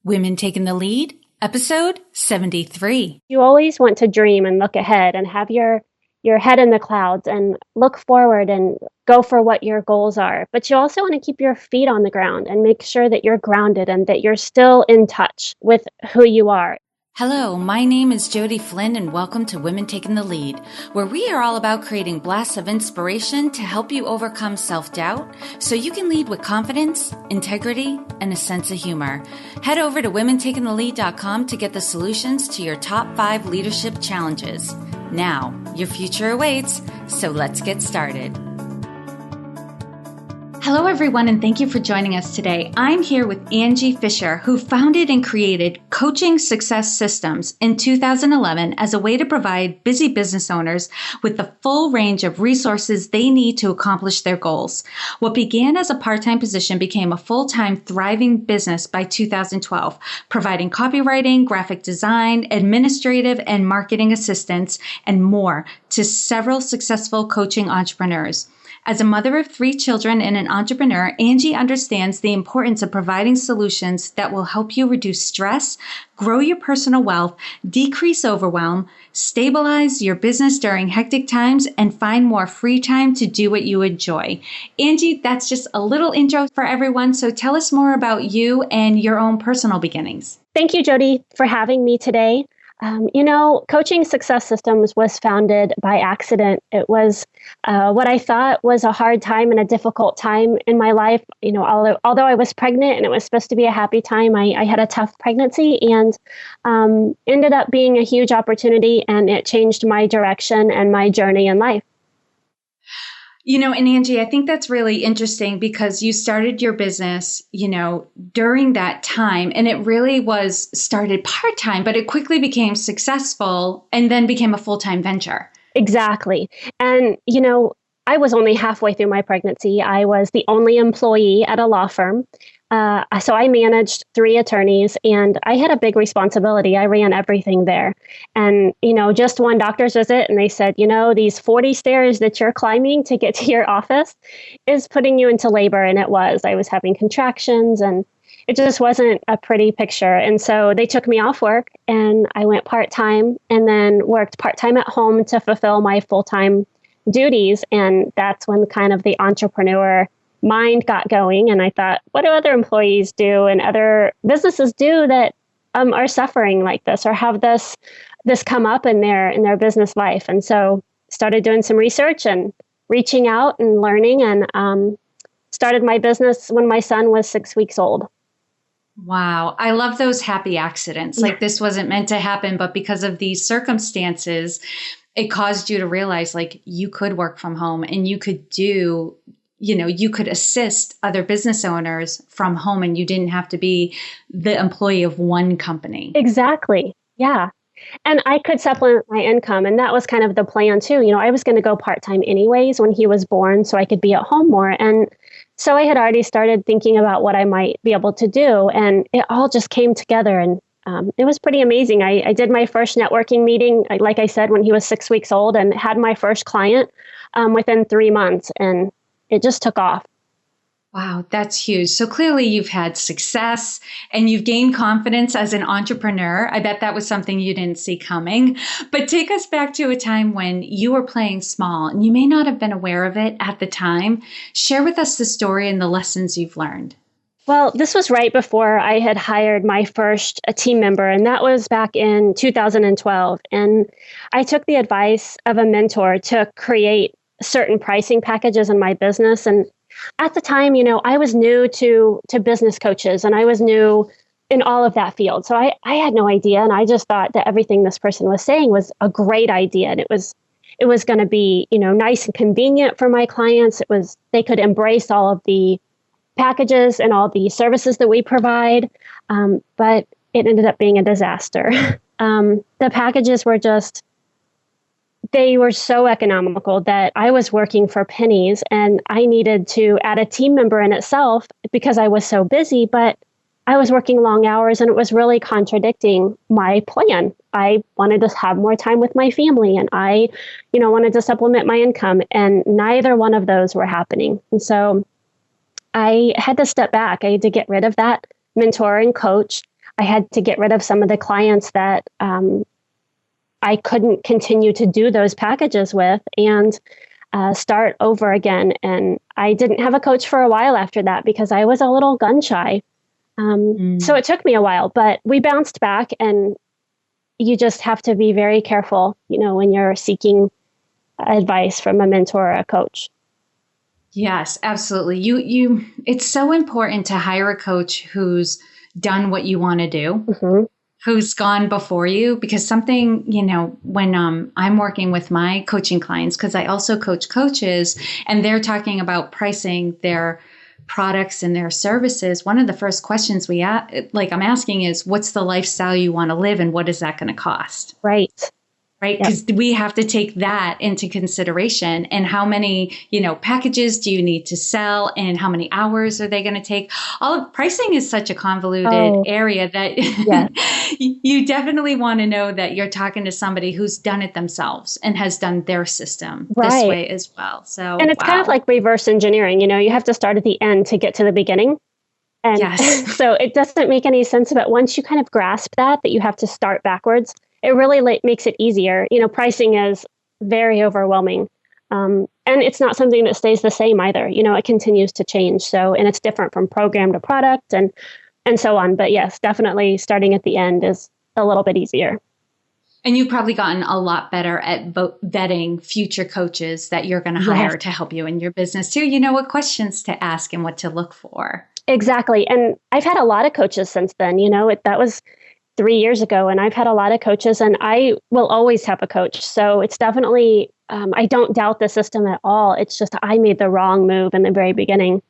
Women Taking the Lead, episode 73. You always want to dream and look ahead and have your head in the clouds and look forward and go for what your goals are. But you also want to keep your feet on the ground and make sure that you're grounded and that you're still in touch with who you are. Hello, my name is Jody Flynn and welcome to Women Taking the Lead, where we are all about creating blasts of inspiration to help you overcome self-doubt so you can lead with confidence, integrity, and a sense of humor. Head over to womentakingthelead.com to get the solutions to your top 5 leadership challenges. Now, your future awaits, so let's get started. Hello, everyone, and thank you for joining us today. I'm here with Angie Fisher, who founded and created Coaching Success Systems in 2011 as a way to provide busy business owners with the full range of resources they need to accomplish their goals. What began as a part-time position became a full-time, thriving business by 2012, providing copywriting, graphic design, administrative and marketing assistance, and more to several successful coaching entrepreneurs. As a mother of 3 children and an entrepreneur, Angie understands the importance of providing solutions that will help you reduce stress, grow your personal wealth, decrease overwhelm, stabilize your business during hectic times, and find more free time to do what you enjoy. Angie, that's just a little intro for everyone. So tell us more about you and your own personal beginnings. Thank you, Jody, for having me today. Coaching Success Systems was founded by accident. It was what I thought was a hard time and a difficult time in my life. Although I was pregnant and it was supposed to be a happy time, I had a tough pregnancy and ended up being a huge opportunity, and it changed my direction and my journey in life. And Angie, I think that's really interesting because you started your business, during that time, and it really was started part-time, but it quickly became successful and then became a full-time venture. Exactly. And, I was only halfway through my pregnancy. I was the only employee at a law firm. So I managed 3 attorneys and I had a big responsibility. I ran everything there. And, just one doctor's visit and they said, these 40 stairs that you're climbing to get to your office is putting you into labor. And it was. I was having contractions and it just wasn't a pretty picture. And so they took me off work and I went part-time and then worked part-time at home to fulfill my full-time duties. And that's when kind of the entrepreneur mind got going. And I thought, what do other employees do and other businesses do that are suffering like this or have this come up in their business life? And so started doing some research and reaching out and learning, and started my business when my son was 6 weeks old. Wow. I love those happy accidents. Like this wasn't meant to happen, but because of these circumstances, it caused you to realize you could work from home and you could do, you could assist other business owners from home and you didn't have to be the employee of one company. Exactly. Yeah. And I could supplement my income. And that was kind of the plan too. I was going to go part-time anyways when he was born so I could be at home more. And so I had already started thinking about what I might be able to do. And it all just came together. And it was pretty amazing. I did my first networking meeting, like I said, when he was 6 weeks old, and had my first client within 3 months. And it just took off. Wow, that's huge. So clearly you've had success and you've gained confidence as an entrepreneur. I bet that was something you didn't see coming. But take us back to a time when you were playing small and you may not have been aware of it at the time. Share with us the story and the lessons you've learned. Well, this was right before I had hired my first team member, and that was back in 2012. And I took the advice of a mentor to create certain pricing packages in my business. And at the time, I was new to business coaches and I was new in all of that field. So I had no idea. And I just thought that everything this person was saying was a great idea. And it was going to be, nice and convenient for my clients. They could embrace all of the packages and all the services that we provide. But it ended up being a disaster. The packages were they were so economical that I was working for pennies and I needed to add a team member in itself because I was so busy, but I was working long hours and it was really contradicting my plan. I wanted to have more time with my family and I, wanted to supplement my income, and neither one of those were happening. And so I had to step back. I had to get rid of that mentor and coach. I had to get rid of some of the clients that I couldn't continue to do those packages with and start over again. And I didn't have a coach for a while after that because I was a little gun shy. So it took me a while, but we bounced back, and you just have to be very careful, when you're seeking advice from a mentor or a coach. Yes, absolutely. It's so important to hire a coach who's done what you want to do, who's gone before you, because something, when I'm working with my coaching clients, because I also coach coaches and they're talking about pricing their products and their services, one of the first questions I'm asking is, what's the lifestyle you want to live and what is that going to cost? Right. Right. Because we have to take that into consideration. And how many, packages do you need to sell and how many hours are they going to take? All of pricing is such a convoluted area that you definitely want to know that you're talking to somebody who's done it themselves and has done their system this way as well. So, and it's kind of like reverse engineering. You have to start at the end to get to the beginning. And so it doesn't make any sense. But once you kind of grasp that you have to start backwards, it really makes it easier. Pricing is very overwhelming. And it's not something that stays the same either. It continues to change. So, and it's different from program to product and so on. But yes, definitely starting at the end is a little bit easier. And you've probably gotten a lot better at vetting future coaches that you're going to hire to help you in your business too. You know what questions to ask and what to look for. Exactly. And I've had a lot of coaches since then. That was 3 years ago, and I've had a lot of coaches, and I will always have a coach. So it's definitely, I don't doubt the system at all. It's just I made the wrong move in the very beginning.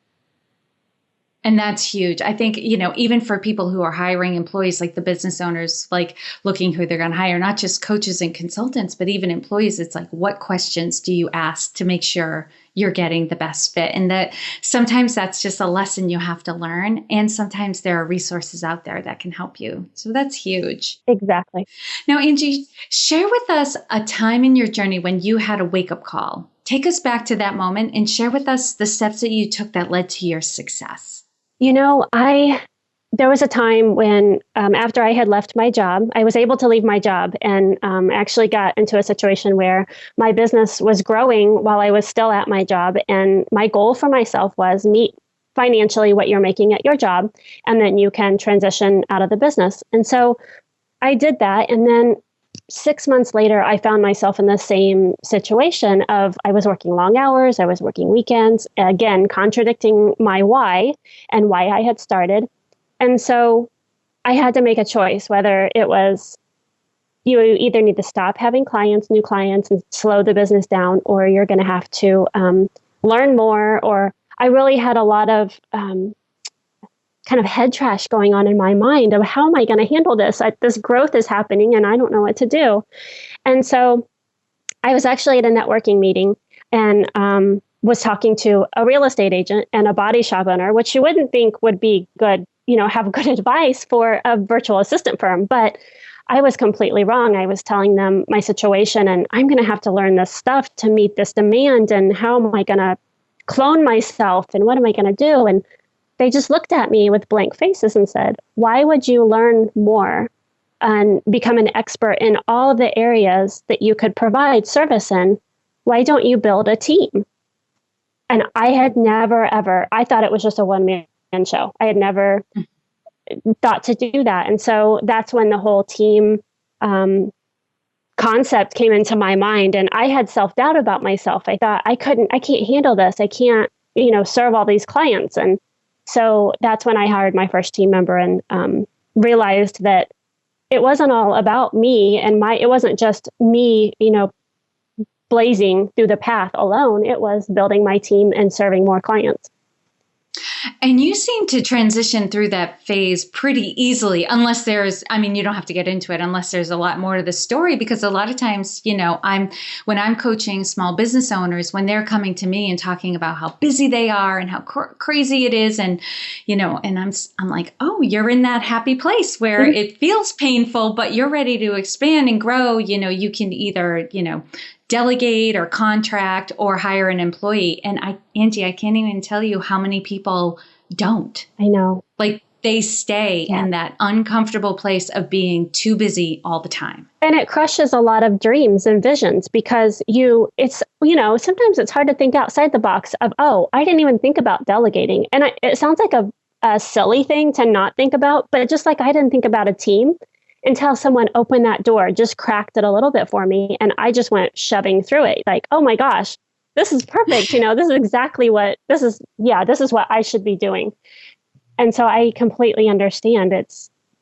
And that's huge. I think, even for people who are hiring employees, like the business owners, like looking who they're going to hire, not just coaches and consultants, but even employees, it's like, what questions do you ask to make sure you're getting the best fit? And that sometimes that's just a lesson you have to learn. And sometimes there are resources out there that can help you. So that's huge. Exactly. Now, Angie, share with us a time in your journey when you had a wake-up call. Take us back to that moment and share with us the steps that you took that led to your success. There was a time when after I had left my job, I was able to leave my job and actually got into a situation where my business was growing while I was still at my job. And my goal for myself was meet financially what you're making at your job, and then you can transition out of the business. And so I did that. And then 6 months later, I found myself in the same situation of I was working long hours, I was working weekends, again, contradicting my why and why I had started. And so I had to make a choice, whether it was you either need to stop having new clients and slow the business down, or you're going to have to learn more. Or I really had a lot of kind of head trash going on in my mind of how am I going to handle this? This growth is happening and I don't know what to do. And so I was actually at a networking meeting and was talking to a real estate agent and a body shop owner, which you wouldn't think would be good, have good advice for a virtual assistant firm. But I was completely wrong. I was telling them my situation and I'm going to have to learn this stuff to meet this demand. And how am I going to clone myself? And what am I going to do? And they just looked at me with blank faces and said, why would you learn more and become an expert in all of the areas that you could provide service in? Why don't you build a team? And I had never, ever, I thought it was just a one-man show. I had never thought to do that. And so that's when the whole team concept came into my mind. And I had self-doubt about myself. I thought I can't handle this. I can't, serve all these clients. And so that's when I hired my first team member and realized that it wasn't all about me and it wasn't just me, blazing through the path alone. It was building my team and serving more clients. And you seem to transition through that phase pretty easily, unless you don't have to get into it unless there's a lot more to the story, because a lot of times, when I'm coaching small business owners, when they're coming to me and talking about how busy they are and how crazy it is. And, and I'm like, oh, you're in that happy place where it feels painful, but you're ready to expand and grow. You can either, delegate or contract or hire an employee. And Angie, I can't even tell you how many people don't. I know. Like they stay in that uncomfortable place of being too busy all the time. And it crushes a lot of dreams and visions because sometimes it's hard to think outside the box of, oh, I didn't even think about delegating. And it sounds like a silly thing to not think about, but just like I didn't think about a team until someone opened that door, just cracked it a little bit for me. And I just went shoving through it like, oh my gosh, this is perfect. This is exactly this is what I should be doing. And so I completely understand.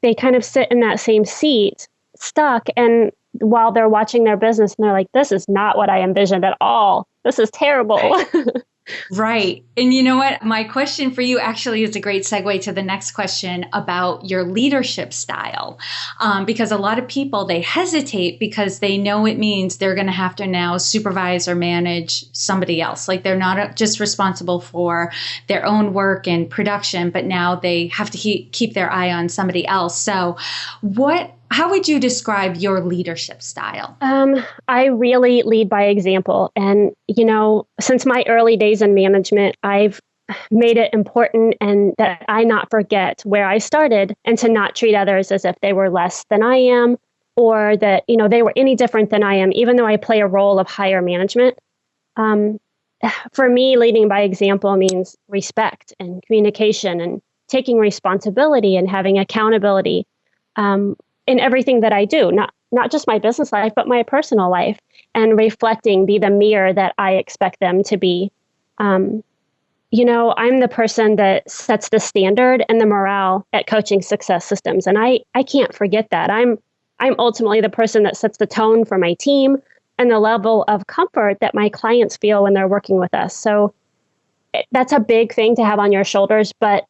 They kind of sit in that same seat, stuck. And while they're watching their business and they're like, this is not what I envisioned at all. This is terrible. Right. Right. And you know what? My question for you actually is a great segue to the next question about your leadership style. Because a lot of people, they hesitate because they know it means they're going to have to now supervise or manage somebody else. Like they're not just responsible for their own work and production, but now they have to keep their eye on somebody else. So how would you describe your leadership style? I really lead by example. And, since my early days in management, I've made it important and that I not forget where I started and to not treat others as if they were less than I am or that, they were any different than I am, even though I play a role of higher management. For me, leading by example means respect and communication and taking responsibility and having accountability. In everything that I do, not just my business life, but my personal life, and reflecting, be the mirror that I expect them to be. I'm the person that sets the standard and the morale at Coaching Success Systems. And I can't forget that. I'm ultimately the person that sets the tone for my team and the level of comfort that my clients feel when they're working with us. So that's a big thing to have on your shoulders, but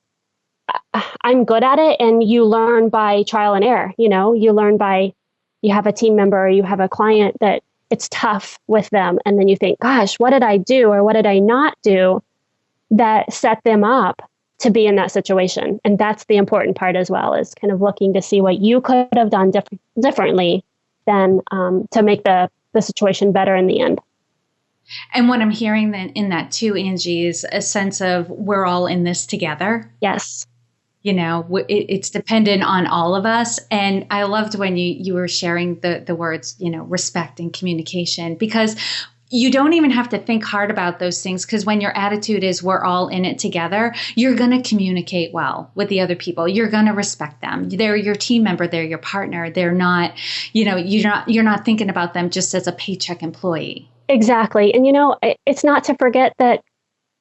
I'm good at it. And you learn by trial and error. You learn by, you have a team member or you have a client that it's tough with them. And then you think, gosh, what did I do or what did I not do that set them up to be in that situation? And that's the important part as well, is kind of looking to see what you could have done differently than to make the situation better in the end. And what I'm hearing then in that too, Angie, is a sense of we're all in this together. Yes. It's dependent on all of us. And I loved when you were sharing the words, respect and communication, because you don't even have to think hard about those things, because when your attitude is we're all in it together, you're going to communicate well with the other people. You're going to respect them. They're your team member. They're your partner. They're not, you're not thinking about them just as a paycheck employee. Exactly. And, it's not to forget that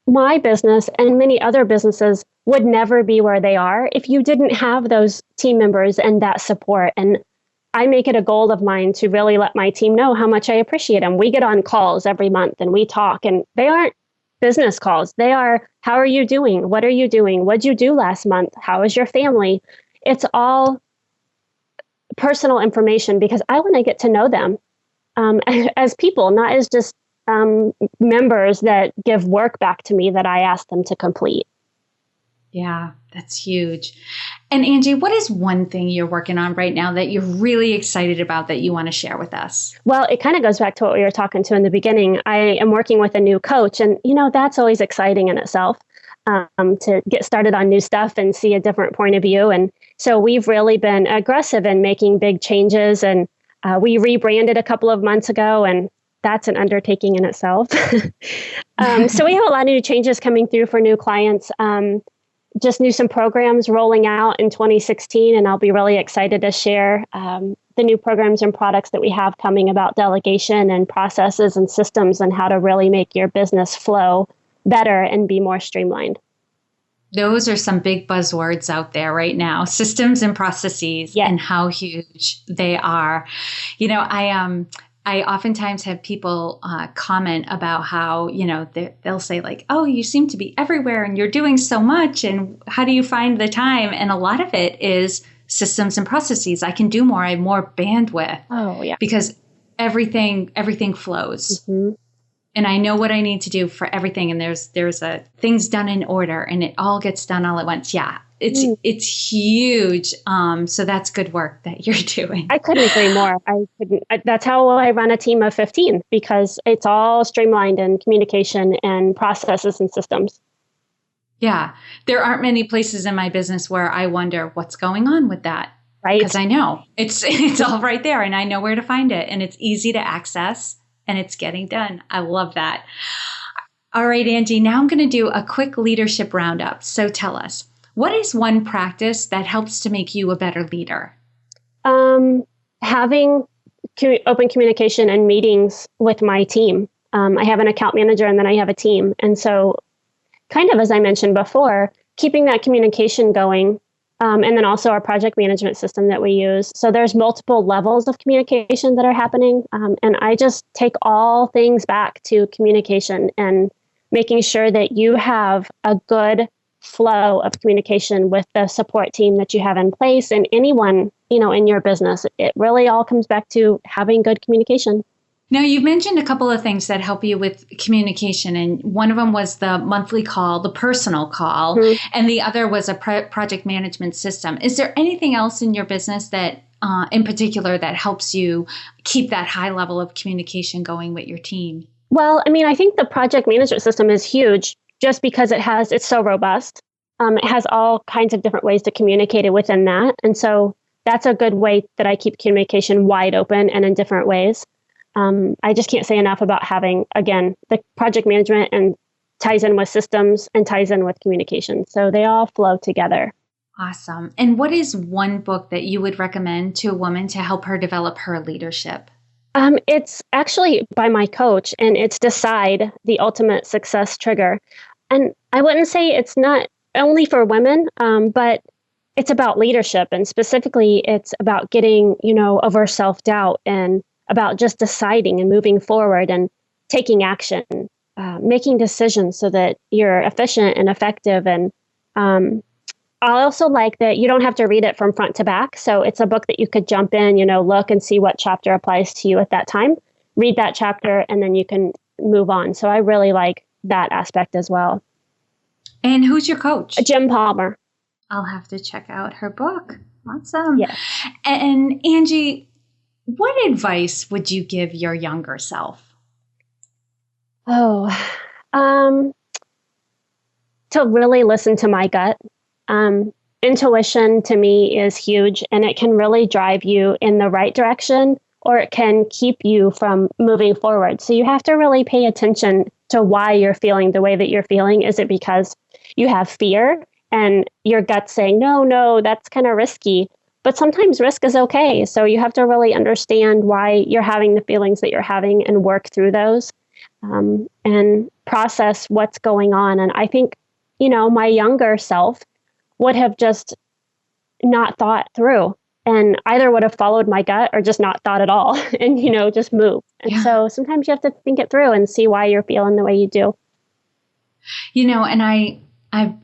my business and many other businesses would never be where they are if you didn't have those team members and that support. And I make it a goal of mine to really let my team know how much I appreciate them. We get on calls every month and we talk, and they aren't business calls. They are, how are you doing? What are you doing? What'd you do last month? How is your family? It's all personal information because I want to get to know them as people, not as just members that give work back to me that I ask them to complete. Yeah, that's huge. And Angie, what is one thing you're working on right now that you're really excited about that you want to share with us? Well, it kind of goes back to what we were talking to in the beginning. I am working with a new coach, and that's always exciting in itself, to get started on new stuff and see a different point of view. And so we've really been aggressive in making big changes, and we rebranded a couple of months ago, and that's an undertaking in itself. So we have a lot of new changes coming through for new clients. Just some programs rolling out in 2016, and I'll be really excited to share the new programs and products that we have coming about delegation and processes and systems and how to really make your business flow better and be more streamlined. Those are some big buzzwords out there right now, systems and processes, and how huge they are. I oftentimes have people comment about how, they'll say like, oh, you seem to be everywhere and you're doing so much. And how do you find the time? And a lot of it is systems and processes. I can do more. I have more bandwidth. Oh, yeah. Because everything flows. Mm-hmm. And I know what I need to do for everything. And there's a things done in order and it all gets done all at once. Yeah. It's huge. So that's good work that you're doing. I couldn't agree more. That's how I run a team of 15, because it's all streamlined in communication and processes and systems. Yeah. There aren't many places in my business where I wonder what's going on with that. Right. Because I know it's all right there and I know where to find it and it's easy to access and it's getting done. I love that. All right, Angie, now I'm going to do a quick leadership roundup. So tell us, what is one practice that helps to make you a better leader? Having open communication and meetings with my team. I have an account manager and then I have a team. And so kind of as I mentioned before, keeping that communication going. And then also our project management system that we use. So there's multiple levels of communication that are happening. And I just take all things back to communication and making sure that you have a good flow of communication with the support team that you have in place and anyone, in your business. It really all comes back to having good communication. Now, you've mentioned a couple of things that help you with communication, and one of them was the monthly call, the personal call, and the other was a project management system. Is there anything else in your business that, in particular, that helps you keep that high level of communication going with your team? Well, I think the project management system is huge just because it's so robust. It has all kinds of different ways to communicate it within that. And so that's a good way that I keep communication wide open and in different ways. I just can't say enough about having, again, the project management and ties in with systems and ties in with communication. So they all flow together. Awesome. And what is one book that you would recommend to a woman to help her develop her leadership? It's actually by my coach, and it's Decide, the Ultimate Success Trigger. And I wouldn't say it's not only for women, but it's about leadership. And specifically, it's about getting, over self-doubt and about just deciding and moving forward and taking action, making decisions so that you're efficient and effective. And I also like that you don't have to read it from front to back. So it's a book that you could jump in, look and see what chapter applies to you at that time, read that chapter, and then you can move on. So I really like that aspect as well. And who's your coach? Jim Palmer. I'll have to check out her book. Awesome. Yeah. And Angie, what advice would you give your younger self? To really listen to my gut. Intuition to me is huge, and it can really drive you in the right direction, or it can keep you from moving forward. So you have to really pay attention to why you're feeling the way that you're feeling. Is it because you have fear and your gut's saying, no, that's kind of risky? But sometimes risk is okay. So you have to really understand why you're having the feelings that you're having and work through those and process what's going on. And I think, my younger self would have just not thought through and either would have followed my gut or just not thought at all and, just move. And so sometimes you have to think it through and see why you're feeling the way you do. And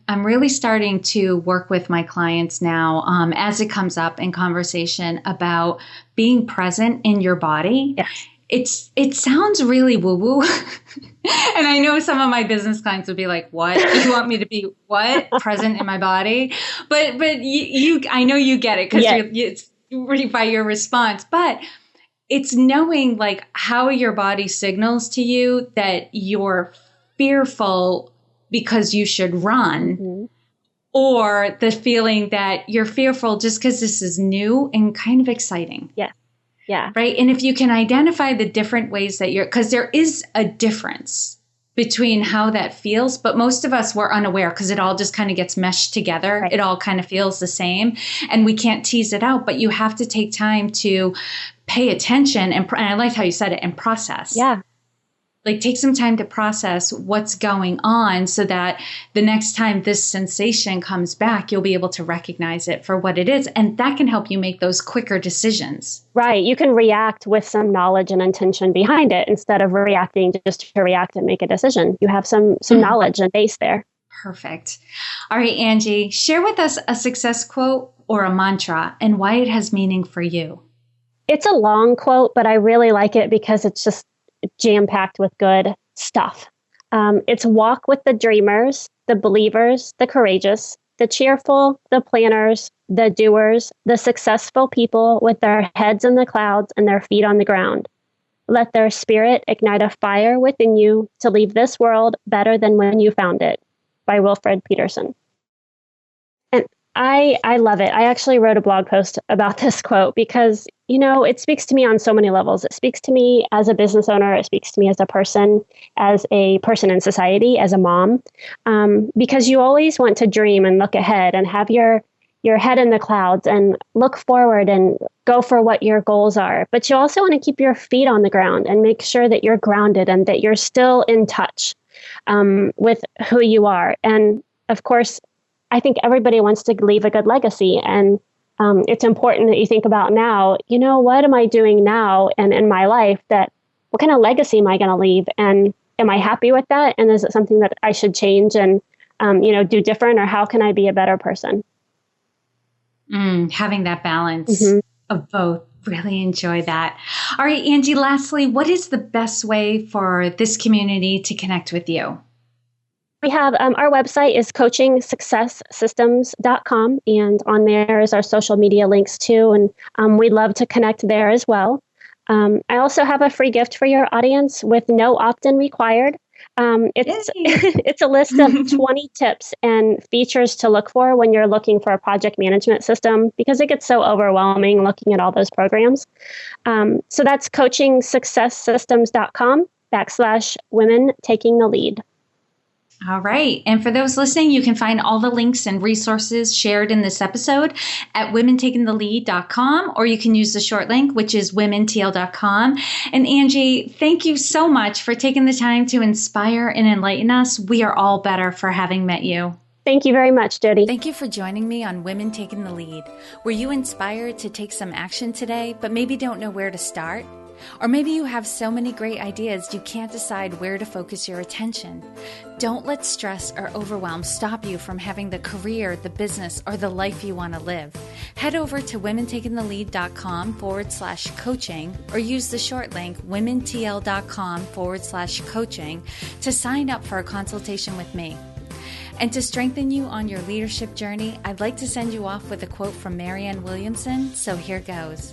I'm really starting to work with my clients now as it comes up in conversation about being present in your body. Yes. It sounds really woo-woo. And I know some of my business clients would be like, what? You want me to be what? Present in my body? But you I know you get it because it's really by your response. But it's knowing like how your body signals to you that you're fearful because you should run, or the feeling that you're fearful just because this is new and kind of exciting. Yeah. Right. And if you can identify the different ways that because there is a difference between how that feels, but most of us were unaware because it all just kind of gets meshed together. Right. It all kind of feels the same and we can't tease it out, but you have to take time to pay attention. And I like how you said it, and process. Yeah. Like take some time to process what's going on so that the next time this sensation comes back, you'll be able to recognize it for what it is. And that can help you make those quicker decisions. Right. You can react with some knowledge and intention behind it instead of reacting just to react and make a decision. You have some knowledge and base there. Perfect. All right, Angie, share with us a success quote or a mantra and why it has meaning for you. It's a long quote, but I really like it because it's just jam-packed with good stuff. It's walk with the dreamers, the believers, the courageous, the cheerful, the planners, the doers, the successful people with their heads in the clouds and their feet on the ground. Let their spirit ignite a fire within you to leave this world better than when you found it. by Wilfred Peterson. And I love it. I actually wrote a blog post about this quote because, it speaks to me on so many levels. It speaks to me as a business owner. It speaks to me as a person in society, as a mom, because you always want to dream and look ahead and have your head in the clouds and look forward and go for what your goals are. But you also want to keep your feet on the ground and make sure that you're grounded and that you're still in touch with who you are. And of course, I think everybody wants to leave a good legacy. And it's important that you think about now, what am I doing now and in my life what kind of legacy am I going to leave? And am I happy with that? And is it something that I should change and, do different? Or how can I be a better person? Having that balance of both. Really enjoy that. All right, Angie, lastly, what is the best way for this community to connect with you? We have our website is coachingsuccesssystems.com, and on there is our social media links too. And we'd love to connect there as well. I also have a free gift for your audience with no opt-in required. It's a list of 20 tips and features to look for when you're looking for a project management system, because it gets so overwhelming looking at all those programs. So that's coachingsuccesssystems.com/women taking the lead. All right. And for those listening, you can find all the links and resources shared in this episode at womentakingthelead.com, or you can use the short link, which is womentl.com. And Angie, thank you so much for taking the time to inspire and enlighten us. We are all better for having met you. Thank you very much, Jody. Thank you for joining me on Women Taking the Lead. Were you inspired to take some action today, but maybe don't know where to start? Or maybe you have so many great ideas you can't decide where to focus your attention. Don't let stress or overwhelm stop you from having the career, the business, or the life you want to live. Head over to womentakingthelead.com/coaching or use the short link womentl.com/coaching to sign up for a consultation with me. And to strengthen you on your leadership journey, I'd like to send you off with a quote from Marianne Williamson, so here goes.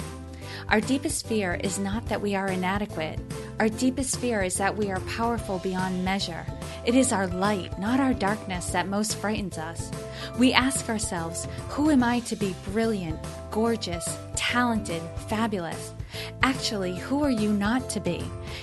Our deepest fear is not that we are inadequate. Our deepest fear is that we are powerful beyond measure. It is our light, not our darkness, that most frightens us. We ask ourselves, who am I to be brilliant, gorgeous, talented, fabulous? Actually, who are you not to be?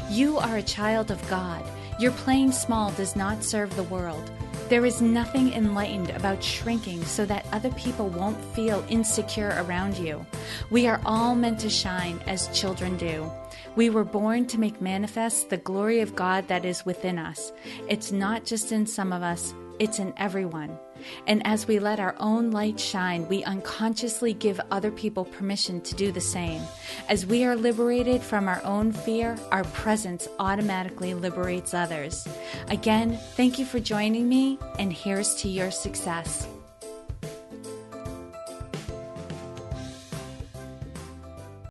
You are a child of God. Your playing small does not serve the world. There is nothing enlightened about shrinking so that other people won't feel insecure around you. We are all meant to shine as children do. We were born to make manifest the glory of God that is within us. It's not just in some of us, it's in everyone. And as we let our own light shine, we unconsciously give other people permission to do the same. As we are liberated from our own fear, our presence automatically liberates others. Again, thank you for joining me, and here's to your success.